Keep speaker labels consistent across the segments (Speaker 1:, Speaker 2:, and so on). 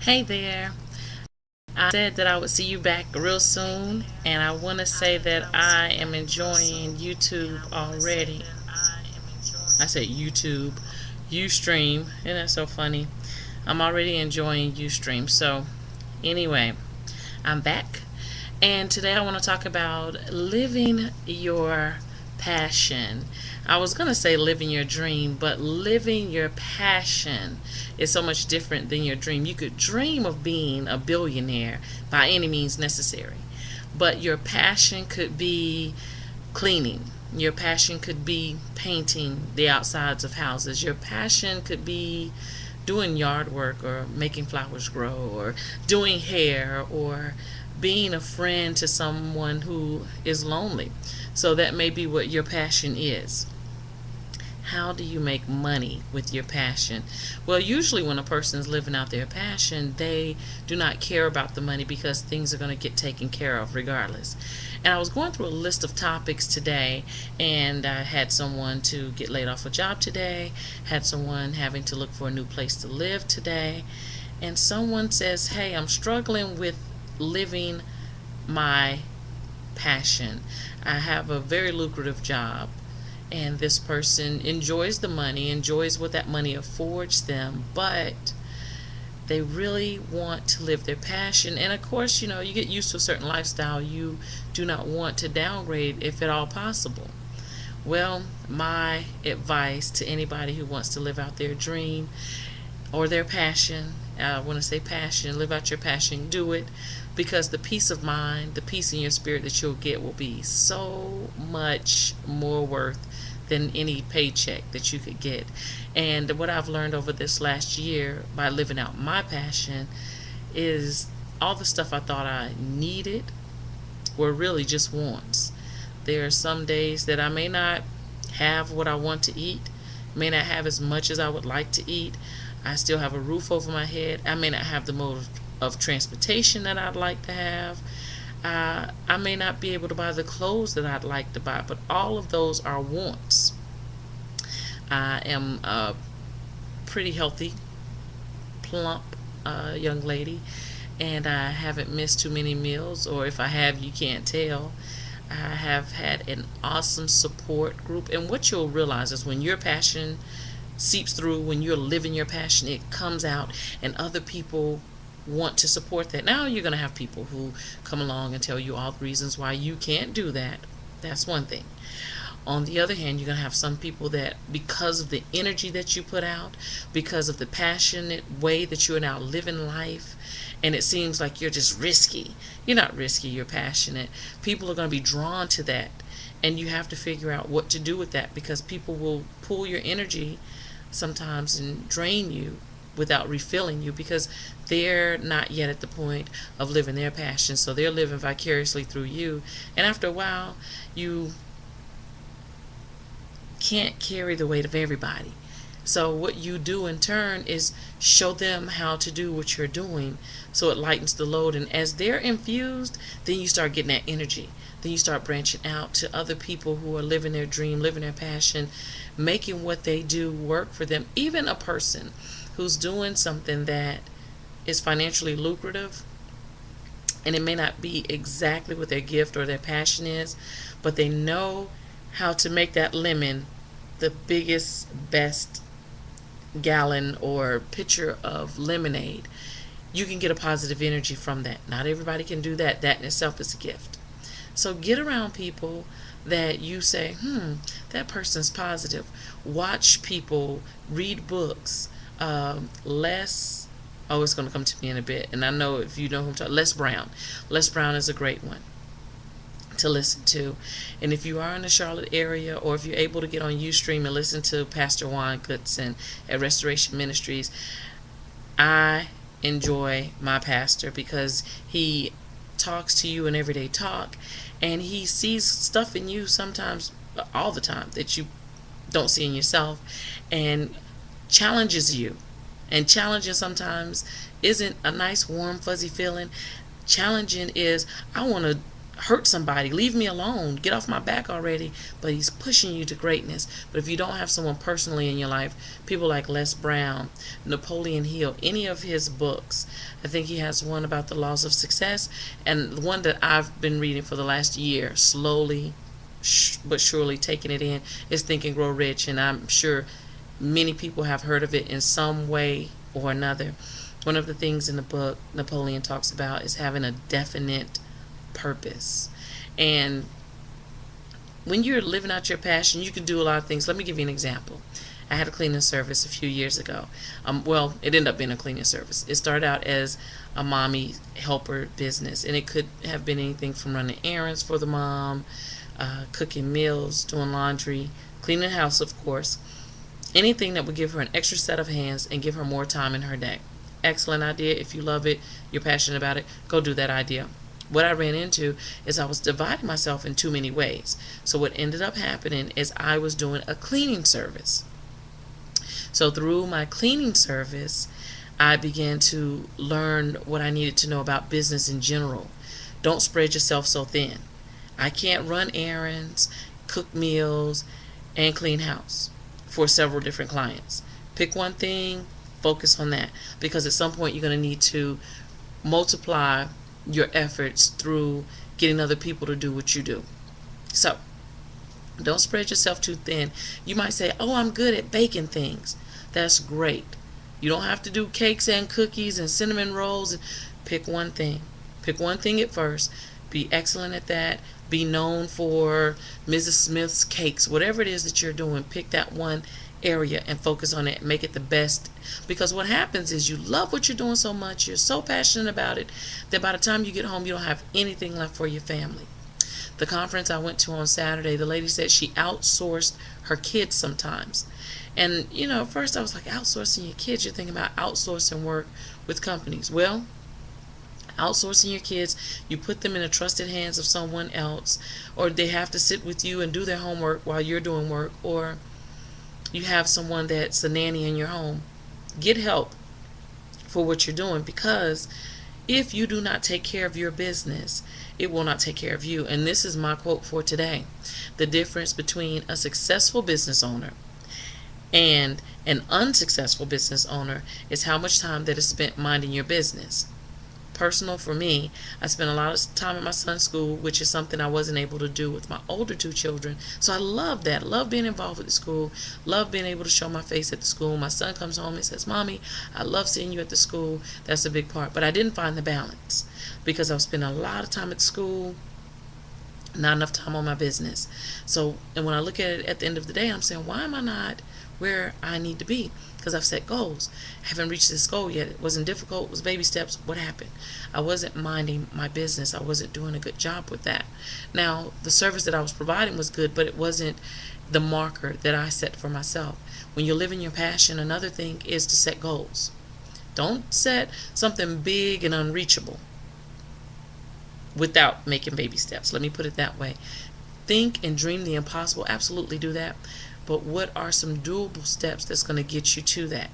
Speaker 1: Hey there. I said that I would see you back real soon, and I want to say that I am enjoying YouTube already. I said YouTube, Ustream, isn't that so funny? I'm already enjoying Ustream. So, anyway, I'm back, and today I want to talk about living your passion. I was going to say living your dream, but living your passion is so much different than your dream. You could dream of being a billionaire by any means necessary, but your passion could be cleaning. Your passion could be painting the outsides of houses. Your passion could be doing yard work or making flowers grow or doing hair or being a friend to someone who is lonely. So that may be what your passion is. How do you make money with your passion? Well, usually when a person is living out their passion, they do not care about the money because things are going to get taken care of regardless. And I was going through a list of topics today, and I had someone to get laid off a job today, had someone having to look for a new place to live today, and someone says, hey, I'm struggling with living my passion. I have a very lucrative job, and this person enjoys the money, enjoys what that money affords them, but they really want to live their passion. And of course, you get used to a certain lifestyle. You do not want to downgrade if at all possible. Well, my advice to anybody who wants to live out their dream or their passion, I want to say passion, live out your passion, do it, because the peace of mind, the peace in your spirit that you'll get will be so much more worth than any paycheck that you could get. And what I've learned over this last year by living out my passion is all the stuff I thought I needed were really just wants. There are some days that I may not have what I want to eat, may not have as much as I would like to eat. I still have a roof over my head. I may not have the mode of transportation that I'd like to have. I may not be able to buy the clothes that I'd like to buy, but all of those are wants. I am a pretty healthy, plump young lady, and I haven't missed too many meals, or if I have, you can't tell. I have had an awesome support group, and what you'll realize is when your passion seeps through, when you're living your passion, it comes out, and other people want to support that. Now you're going to have people who come along and tell you all the reasons why you can't do that. That's one thing. On the other hand, you're going to have some people that, because of the energy that you put out, because of the passionate way that you are now living life, and it seems like you're just risky. You're not risky, you're passionate. People are going to be drawn to that, and you have to figure out what to do with that, because people will pull your energy sometimes and drain you without refilling you, because they're not yet at the point of living their passion, so they're living vicariously through you, and after a while you can't carry the weight of everybody. So what you do in turn is show them how to do what you're doing, so it lightens the load, and as they're infused, then you start getting that energy. Then you start branching out to other people who are living their dream, living their passion, making what they do work for them. Even a person who's doing something that is financially lucrative, and it may not be exactly what their gift or their passion is, but they know how to make that lemon the biggest, best gallon or pitcher of lemonade. You can get a positive energy from that. Not everybody can do that. That in itself is a gift. So get around people that you say, that person's positive. Watch people, read books. Les, oh, it's going to come to me in a bit, and I know if you know who I'm talking, Les Brown. Les Brown is a great one to listen to. And if you are in the Charlotte area, or if you're able to get on Ustream and listen to Pastor Juan Goodson at Restoration Ministries, I enjoy my pastor because he talks to you in everyday talk, and he sees stuff in you sometimes, all the time, that you don't see in yourself, and challenges you. And challenging sometimes isn't a nice warm fuzzy feeling. Challenging is, hurt somebody, leave me alone, get off my back already. But he's pushing you to greatness. But if you don't have someone personally in your life, people like Les Brown, Napoleon Hill, any of his books, I think he has one about the laws of success, and the one that I've been reading for the last year, slowly but surely taking it in, is Think and Grow Rich. And I'm sure many people have heard of it in some way or another. One of the things in the book Napoleon talks about is having a definite purpose. And when you're living out your passion, you can do a lot of things. Let me give you an example. I had a cleaning service a few years ago. Well, it ended up being a cleaning service. It started out as a mommy helper business, and it could have been anything from running errands for the mom, cooking meals, doing laundry, cleaning the house, of course. Anything that would give her an extra set of hands and give her more time in her day. Excellent idea. If you love it, you're passionate about it, go do that idea. What I ran into is I was dividing myself in too many ways. So what ended up happening is I was doing a cleaning service. So through my cleaning service, I began to learn what I needed to know about business in general. Don't spread yourself so thin. I can't run errands, cook meals, and clean house for several different clients. Pick one thing, focus on that, because at some point you're going to need to multiply your efforts through getting other people to do what you do. So don't spread yourself too thin. You might say, oh, I'm good at baking things. That's great. You don't have to do cakes and cookies and cinnamon rolls. Pick one thing. Pick one thing at first. Be excellent at that. Be known for Mrs. Smith's cakes. Whatever it is that you're doing, pick that one area and focus on it. Make it the best. Because what happens is you love what you're doing so much, you're so passionate about it, that by the time you get home, you don't have anything left for your family. The conference I went to on Saturday, the lady said she outsourced her kids sometimes. And, at first I was like, outsourcing your kids? You're thinking about outsourcing work with companies. Well, outsourcing your kids, you put them in the trusted hands of someone else, or they have to sit with you and do their homework while you're doing work, or you have someone that's a nanny in your home. Get help for what you're doing, because if you do not take care of your business, it will not take care of you. And this is my quote for today. The difference between a successful business owner and an unsuccessful business owner is how much time that is spent minding your business. Personal for me, I spent a lot of time at my son's school, which is something I wasn't able to do with my older two children. So I love that. Love being involved with the school. Love being able to show my face at the school. My son comes home and says, Mommy, I love seeing you at the school. That's a big part. But I didn't find the balance because I was spending a lot of time at school, not enough time on my business. So, and when I look at it at the end of the day, I'm saying, why am I not where I need to be? Because I've set goals. I haven't reached this goal yet. It wasn't difficult. It was baby steps. What happened? I wasn't minding my business. I wasn't doing a good job with that. Now, the service that I was providing was good, but it wasn't the marker that I set for myself. When you're living your passion, another thing is to set goals. Don't set something big and unreachable without making baby steps. Let me put it that way. Think and dream the impossible. Absolutely do that. But what are some doable steps that's going to get you to that?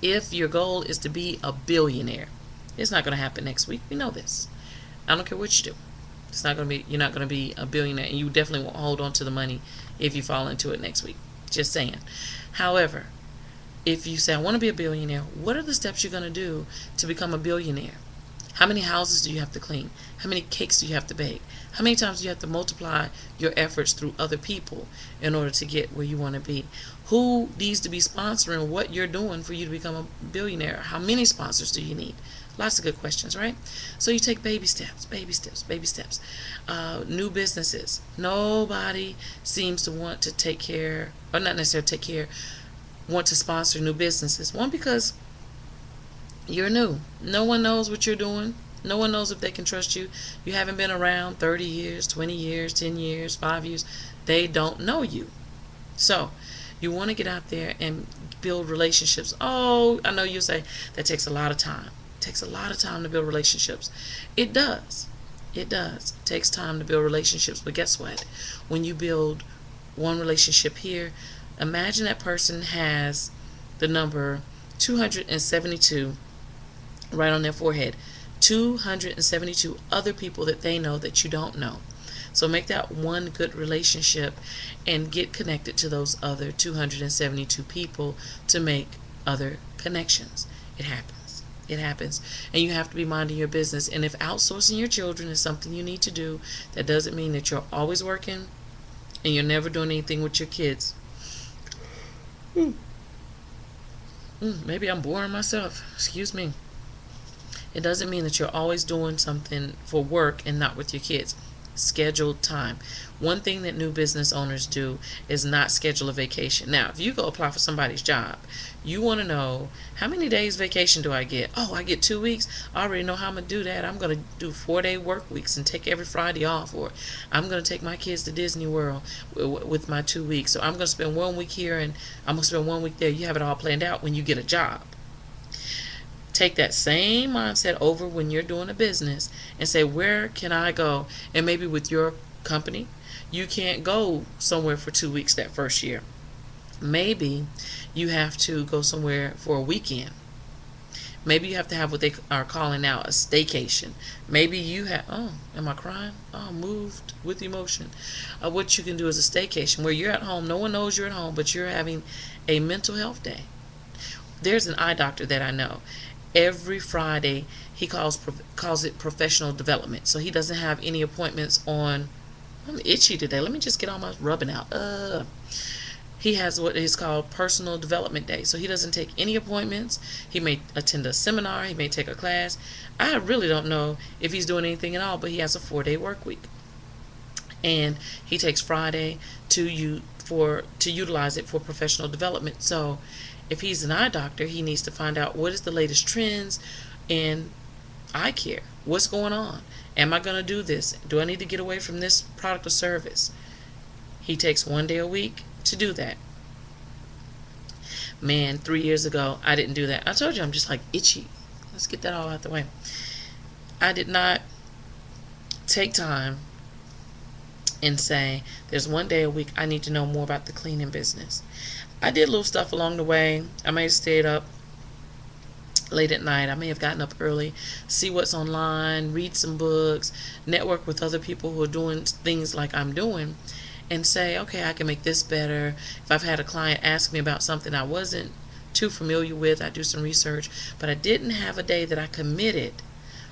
Speaker 1: If your goal is to be a billionaire, it's not going to happen next week. We know this. I don't care what you do. It's not going to be. You're not going to be a billionaire, and you definitely won't hold on to the money if you fall into it next week. Just saying. However, if you say I want to be a billionaire, what are the steps you're going to do to become a billionaire? How many houses do you have to clean? How many cakes do you have to bake? How many times do you have to multiply your efforts through other people in order to get where you want to be? Who needs to be sponsoring what you're doing for you to become a billionaire? How many sponsors do you need? Lots of good questions, right? So you take baby steps, baby steps, baby steps. New businesses. Nobody seems to want to take care, or not necessarily take care, want to sponsor new businesses. One, because you're new. No one knows what you're doing. No one knows if they can trust you. You haven't been around 30 years, 20 years, 10 years, 5 years. They don't know you. So you want to get out there and build relationships. Oh, I know you'll say that takes a lot of time. It takes a lot of time to build relationships. It does. It does. It takes time to build relationships. But guess what? When you build one relationship here, imagine that person has the number 272 right on their forehead. 272 other people that they know that you don't know. So make that one good relationship and get connected to those other 272 people to make other connections. It happens. It happens. And you have to be minding your business. And if outsourcing your children is something you need to do, that doesn't mean that you're always working and you're never doing anything with your kids. Maybe I'm boring myself. Excuse me. It doesn't mean that you're always doing something for work and not with your kids. Scheduled time. One thing that new business owners do is not schedule a vacation. Now, if you go apply for somebody's job, you want to know, how many days vacation do I get? Oh, I get 2 weeks. I already know how I'm going to do that. I'm going to do 4-day work weeks and take every Friday off. Or I'm going to take my kids to Disney World with my 2 weeks. So I'm going to spend 1 week here and I'm going to spend 1 week there. You have it all planned out when you get a job. Take that same mindset over when you're doing a business and say, where can I go? And maybe with your company, you can't go somewhere for 2 weeks that first year. Maybe you have to go somewhere for a weekend. Maybe you have to have what they are calling now a staycation. Maybe you have, oh, am I crying? Oh, moved with emotion. What you can do is a staycation where you're at home. No one knows you're at home, but you're having a mental health day. There's an eye doctor that I know. Every Friday, he calls it professional development. So he doesn't have any appointments on, I'm itchy today. Let me just get all my rubbing out. He has what is called personal development day. So he doesn't take any appointments. He may attend a seminar. He may take a class. I really don't know if he's doing anything at all, but he has a 4-day work week. And he takes Friday to utilize it for professional development. So if he's an eye doctor, he needs to find out what is the latest trends in eye care. What's going on? Am I going to do this? Do I need to get away from this product or service? He takes 1 day a week to do that. Man, 3 years ago, I didn't do that. I told you I'm just like itchy. Let's get that all out the way. I did not take time and say, there's 1 day a week I need to know more about the cleaning business. I did little stuff along the way. I may have stayed up late at night. I may have gotten up early, see what's online, read some books, network with other people who are doing things like I'm doing, and say, okay, I can make this better. If I've had a client ask me about something I wasn't too familiar with, I do some research, but I didn't have a day that I committed.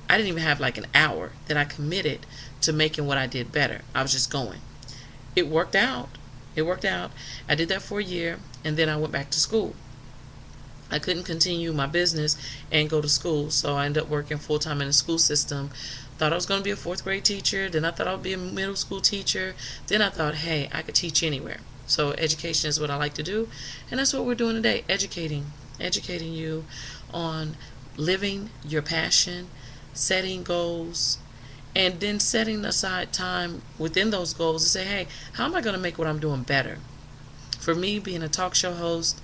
Speaker 1: I didn't even have like an hour that I committed to making what I did better. I was just going. It worked out. It worked out. I did that for a year, and then I went back to school. I couldn't continue my business and go to school, so I ended up working full-time in the school system. Thought I was going to be a 4th grade teacher, then I thought I would be a middle school teacher, then I thought, hey, I could teach anywhere. So education is what I like to do, and that's what we're doing today, educating you on living your passion, setting goals, and then setting aside time within those goals to say, hey, how am I going to make what I'm doing better? For me, being a talk show host,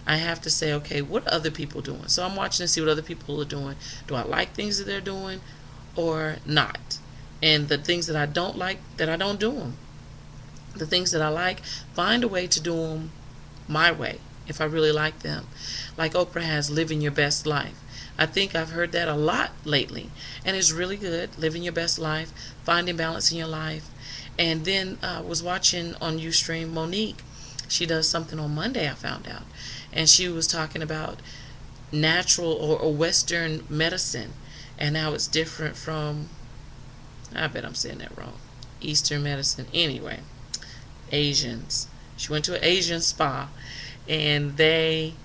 Speaker 1: I have to say, okay, what are other people doing? So I'm watching to see what other people are doing. Do I like things that they're doing or not? And the things that I don't like, that I don't do them. The things that I like, find a way to do them my way if I really like them. Like Oprah has Living Your Best Life. I think I've heard that a lot lately, and it's really good. Living your best life, finding balance in your life. And then I was watching on Ustream Monique. She does something on Monday, I found out, and she was talking about natural or Western medicine and how it's different from, I bet I'm saying that wrong, Eastern medicine. Anyway, Asians. She went to an Asian spa, and they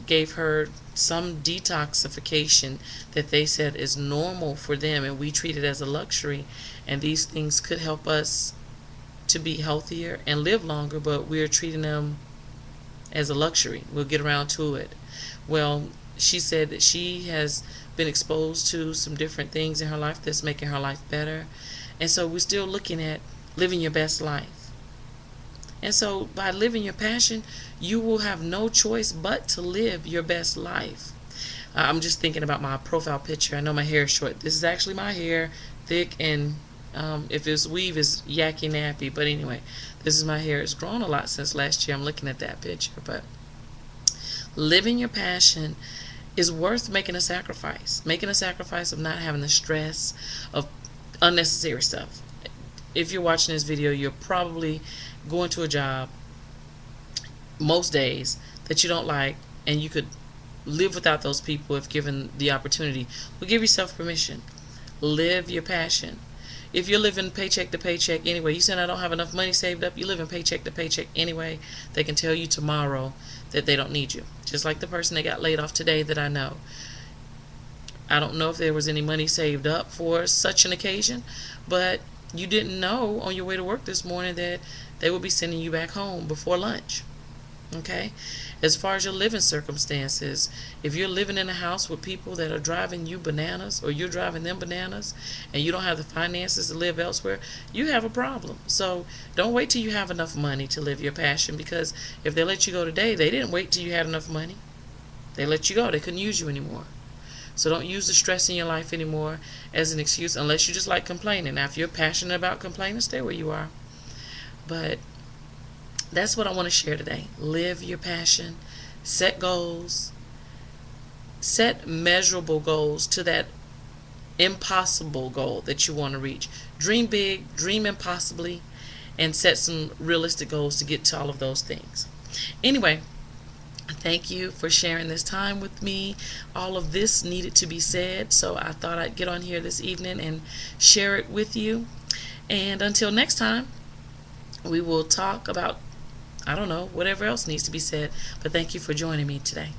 Speaker 1: gave her some detoxification that they said is normal for them, and we treat it as a luxury, and these things could help us to be healthier and live longer, but we're treating them as a luxury. We'll get around to it. Well, she said that she has been exposed to some different things in her life that's making her life better, and so we're still looking at living your best life. And so by living your passion, you will have no choice but to live your best life. I'm just thinking about my profile picture. I know my hair is short. This is actually my hair, thick, and if it's weave, it's yacky nappy. But anyway, this is my hair. It's grown a lot since last year. I'm looking at that picture. But living your passion is worth making a sacrifice. Making a sacrifice of not having the stress of unnecessary stuff. If you're watching this video, you're probably going to a job most days that you don't like, and you could live without those people if given the opportunity. Well, give yourself permission. Live your passion. If you're living paycheck to paycheck anyway, you said I don't have enough money saved up, you're living paycheck to paycheck anyway, they can tell you tomorrow that they don't need you. Just like the person that got laid off today that I know. I don't know if there was any money saved up for such an occasion, but you didn't know on your way to work this morning that they would be sending you back home before lunch. Okay? As far as your living circumstances, if you're living in a house with people that are driving you bananas, or you're driving them bananas, and you don't have the finances to live elsewhere, you have a problem. So don't wait till you have enough money to live your passion, because if they let you go today, they didn't wait till you had enough money. They let you go. They couldn't use you anymore. So don't use the stress in your life anymore as an excuse, unless you just like complaining. Now, if you're passionate about complaining, stay where you are. But that's what I want to share today. Live your passion. Set goals. Set measurable goals to that impossible goal that you want to reach. Dream big, dream impossibly, and set some realistic goals to get to all of those things. Anyway, thank you for sharing this time with me. All of this needed to be said, so I thought I'd get on here this evening and share it with you. And until next time, we will talk about, I don't know, whatever else needs to be said. But thank you for joining me today.